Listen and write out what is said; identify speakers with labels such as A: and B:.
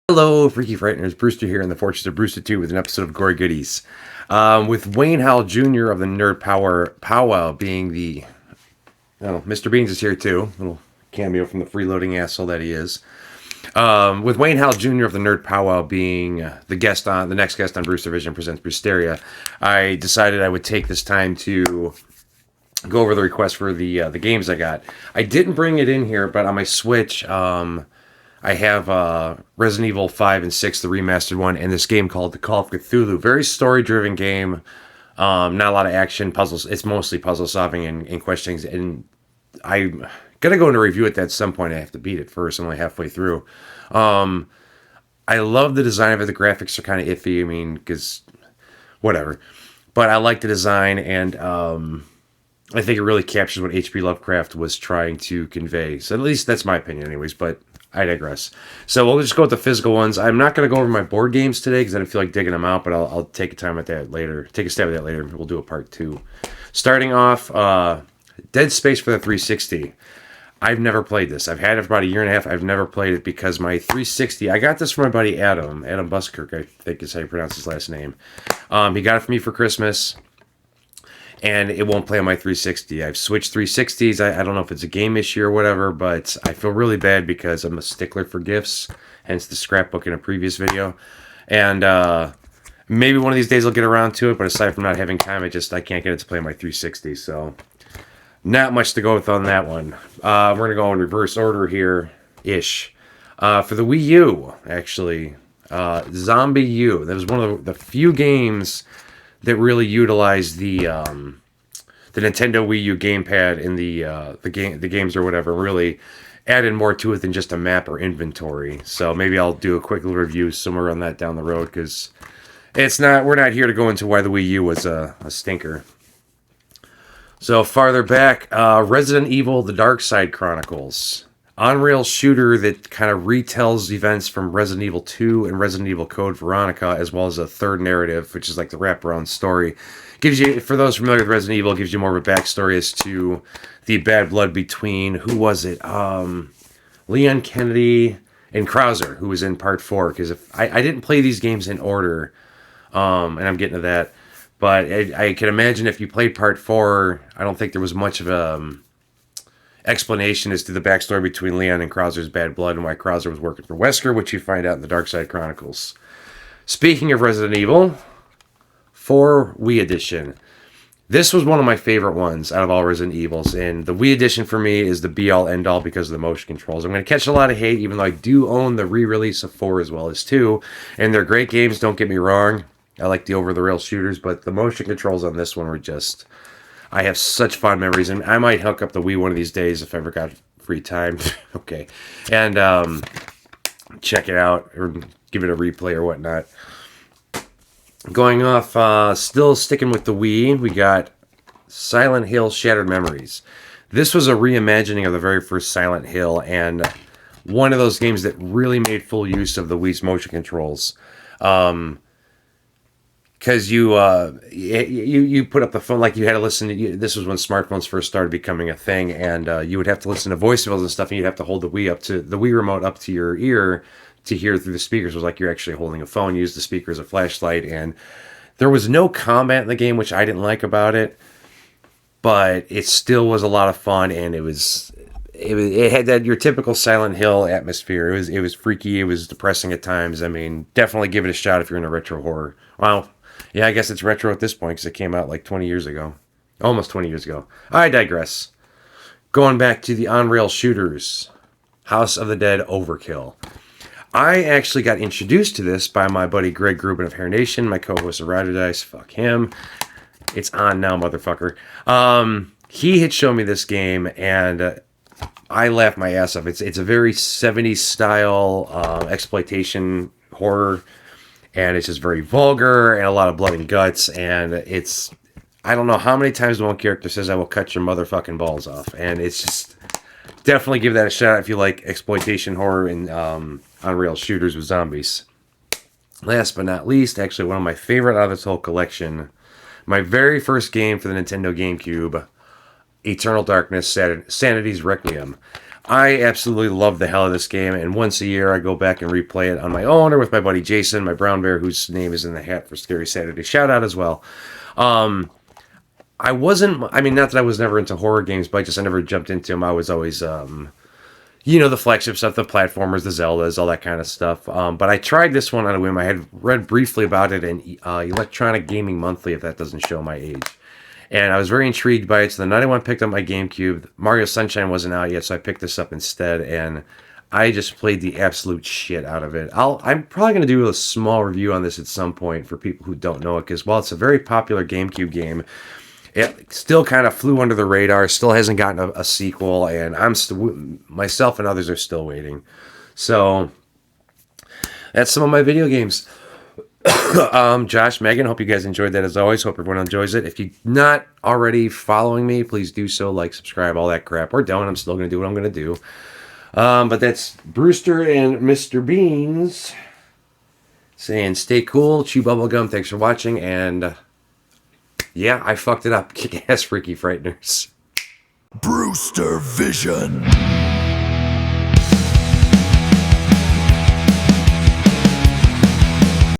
A: Hello, Freaky Frighteners. Brewster here in the Fortress of Brewster 2 with an episode of Gory Goodies. With Wayne Howell Jr. of the Nerd Powwow being the... Oh, Mr. Beans is here too. Little cameo from the freeloading asshole that he is. With Wayne Howell Jr. of the Nerd Powwow being the next guest on Brewster Vision Presents Brewsteria, I decided I would take this time to go over the request for the games I got. I didn't bring it in here, but on my Switch... I have Resident Evil 5 and 6, the remastered one, and this game called The Call of Cthulhu. Very story-driven game. Not a lot of action, puzzles. It's mostly puzzle solving and questioning. And I'm going to go into review it at some point. I have to beat it first. I'm only halfway through. I love the design of it. The graphics are kind of iffy. I mean, because whatever. But I like the design, and I think it really captures what H.P. Lovecraft was trying to convey. So at least that's my opinion anyways, but I digress. So we'll just go with the physical ones. I'm not going to go over my board games today because I don't feel like digging them out, but I'll take a time at that later. Take a stab at that later. We'll do a part 2. Starting off, Dead Space for the 360. I've never played this. I've had it for about a year and a half. I've never played it because my 360... I got this from my buddy Adam. Adam Buskirk, I think is how you pronounce his last name. He got it for me for Christmas. And it won't play on my 360. I've switched 360s. I don't know if it's a game issue or whatever, but I feel really bad because I'm a stickler for gifts, hence the scrapbook in a previous video. And maybe one of these days I'll get around to it, but aside from not having time, I can't get it to play on my 360. So not much to go with on that one. We're going to go in reverse order here-ish. For the Wii U, actually, Zombie U. That was one of the few games that really utilized the Nintendo Wii U gamepad in the games or whatever, really added more to it than just a map or inventory. So maybe I'll do a quick little review somewhere on that down the road because we're not here to go into why the Wii U was a stinker. So farther back, Resident Evil: The Dark Side Chronicles. On-rail shooter that kind of retells events from Resident Evil 2 and Resident Evil Code Veronica, as well as a third narrative, which is like the wraparound story. Gives you, for those familiar with Resident Evil, gives you more of a backstory as to the bad blood between, who was it? Leon Kennedy and Krauser, who was in Part 4. Because if I didn't play these games in order, and I'm getting to that, but I can imagine if you played Part 4, I don't think there was much of a explanation as to the backstory between Leon and Krauser's bad blood and why Krauser was working for Wesker, which you find out in the Dark Side Chronicles. Speaking of Resident Evil 4 Wii Edition. This was one of my favorite ones out of all Resident Evils, and the Wii Edition for me is the be-all, end-all because of the motion controls. I'm going to catch a lot of hate, even though I do own the re-release of 4 as well as 2, and they're great games, don't get me wrong. I like the over-the-rail shooters, but the motion controls on this one were just... I have such fond memories, and I might hook up the Wii one of these days if I ever got free time. Okay. And check it out, or give it a replay or whatnot. Going off, still sticking with the Wii, we got Silent Hill Shattered Memories. This was a reimagining of the very first Silent Hill, and one of those games that really made full use of the Wii's motion controls. Because you put up the phone, like you had to listen to, this was when smartphones first started becoming a thing, and you would have to listen to voicemails and stuff, and you'd have to hold the Wii remote up to your ear to hear through the speakers. It was like you're actually holding a phone, use the speaker as a flashlight, and there was no combat in the game, which I didn't like about it, but it still was a lot of fun, and it had that your typical Silent Hill atmosphere. It was freaky, it was depressing at times. I mean, definitely give it a shot if you're into retro horror. Well, yeah, I guess it's retro at this point because it came out like 20 years ago. Almost 20 years ago. I digress. Going back to the on-rail shooters. House of the Dead Overkill. I actually got introduced to this by my buddy Greg Grubin of Hair Nation, my co-host of Rider Dice. Fuck him. It's on now, motherfucker. He had shown me this game, and I laughed my ass off. It's a very 70s style exploitation horror. And it's just very vulgar and a lot of blood and guts. And it's... I don't know how many times one character says, I will cut your motherfucking balls off. And it's just... Definitely give that a shot if you like exploitation horror and on-rail shooters with zombies. Last but not least, actually one of my favorite out of this whole collection. My very first game for the Nintendo GameCube. Eternal Darkness, Sanity's Requiem. I absolutely love the hell of this game, and once a year I go back and replay it on my own or with my buddy Jason, my brown bear, whose name is in the hat for Scary Saturday. Shout out as well. I wasn't, I mean, not that I was never into horror games, but I never jumped into them. I was always, the flagship stuff, the platformers, the Zeldas, all that kind of stuff. But I tried this one on a whim. I had read briefly about it in Electronic Gaming Monthly, if that doesn't show my age. And I was very intrigued by it. So the night I went and picked up my GameCube, Mario Sunshine wasn't out yet, so I picked this up instead. And I just played the absolute shit out of it. I'm probably going to do a small review on this at some point for people who don't know it, because while it's a very popular GameCube game, it still kind of flew under the radar, still hasn't gotten a sequel, and myself and others are still waiting. So that's some of my video games. Josh, Megan, hope you guys enjoyed that as always. Hope everyone enjoys it. If you're not already following me, please do so, like, subscribe, all that crap. Or don't. I'm still going to do what I'm going to do. But that's Brewster and Mr. Beans saying stay cool, chew bubblegum. Thanks for watching, and yeah, I fucked it up. Kick-ass Freaky Frighteners.
B: Brewster Vision.